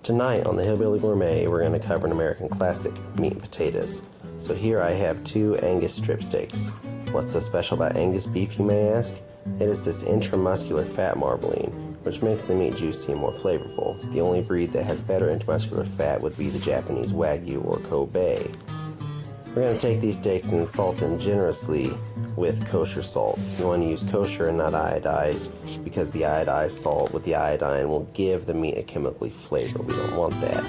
Tonight on the Hillbilly Gourmet, we're going to cover an American classic, meat and potatoes. So here I have 2 Angus strip steaks. What's so special about Angus beef, you may ask? It is this intramuscular fat marbling, which makes the meat juicy and more flavorful. The only breed that has better intramuscular fat would be the Japanese Wagyu or Kobe. We're going to take these steaks and salt them generously with kosher salt. You want to use kosher and not iodized, because the iodized salt with the iodine will give the meat a chemically flavor. We don't want that.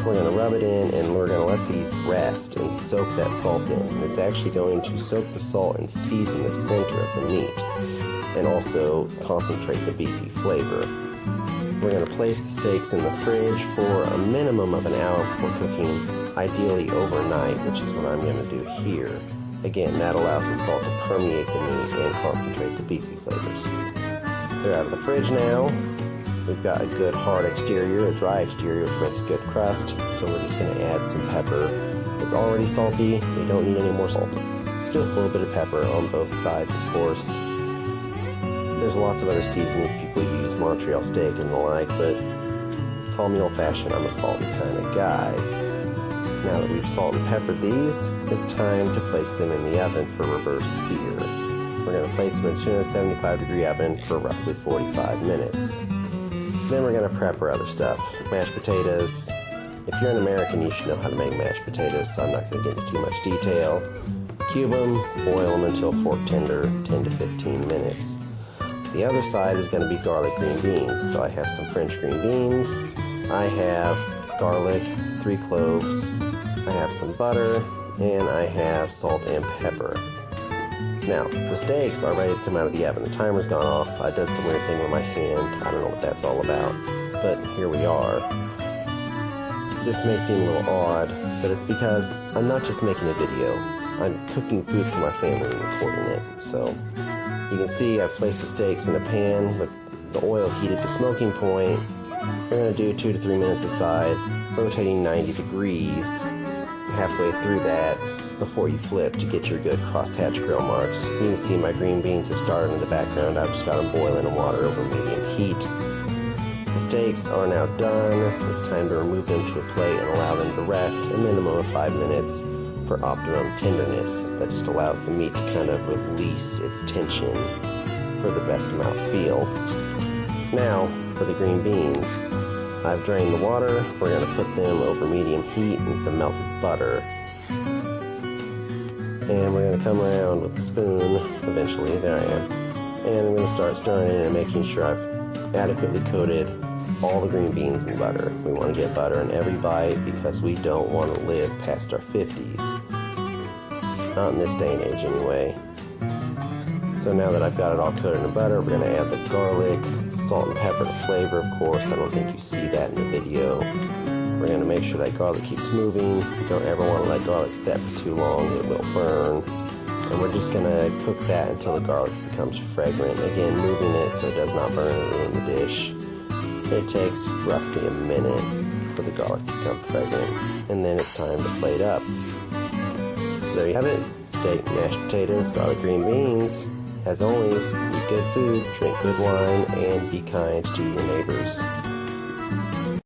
We're going to rub it in, and we're going to let these rest and soak that salt in. And it's actually going to soak the salt and season the center of the meat, and also concentrate the beefy flavor. We're going to place the steaks in the fridge for a minimum of an hour before cooking, ideally overnight, which is what I'm going to do here. Again, that allows the salt to permeate the meat and concentrate the beefy flavors. They're out of the fridge now. We've got a good hard exterior, a dry exterior, which makes a good crust, so we're just going to add some pepper. It's already salty, we don't need any more salt. It's just a little bit of pepper on both sides, of course. There's lots of other seasonings people use, Montreal steak and the like, but call me old-fashioned, I'm a salty kind of guy. Now that we've salt and peppered these, it's time to place them in the oven for reverse sear. We're going to place them in a 275-degree oven for roughly 45 minutes. Then we're going to prep our other stuff. Mashed potatoes. If you're an American, you should know how to make mashed potatoes, so I'm not going to get into too much detail. Cube them, boil them until fork tender, 10 to 15 minutes. The other side is going to be garlic green beans. So I have some French green beans, I have garlic, 3 cloves, I have some butter, and I have salt and pepper. Now, the steaks are ready to come out of the oven. The timer's gone off. I did some weird thing with my hand. I don't know what that's all about, but here we are. This may seem a little odd, but it's because I'm not just making a video. I'm cooking food for my family and recording it. So you can see I've placed the steaks in a pan with the oil heated to smoking point. We're going to do 2 to 3 minutes aside, rotating 90 degrees. Halfway through that, before you flip to get your good crosshatch grill marks. You can see my green beans have started in the background. I've just got them boiling in water over medium heat. The steaks are now done. It's time to remove them to a plate and allow them to rest a minimum of 5 minutes for optimum tenderness. That just allows the meat to kind of release its tension for the best mouthfeel. Now, for the green beans. I've drained the water. We're going to put them over medium heat in some melted butter. And we're going to come around with the spoon, eventually, there I am. And I'm going to start stirring it and making sure I've adequately coated all the green beans in butter. We want to get butter in every bite because we don't want to live past our 50s. Not in this day and age, anyway. So now that I've got it all coated in butter, we're going to add the garlic, salt and pepper to flavor, of course. I don't think you see that in the video. We're going to make sure that garlic keeps moving. You don't ever want to let garlic set for too long. It will burn. And we're just going to cook that until the garlic becomes fragrant. Again, moving it so it does not burn and ruin the dish. It takes roughly a minute for the garlic to become fragrant. And then it's time to plate up. So there you have it. Steak, mashed potatoes, garlic green beans. As always, eat good food, drink good wine, and be kind to your neighbors.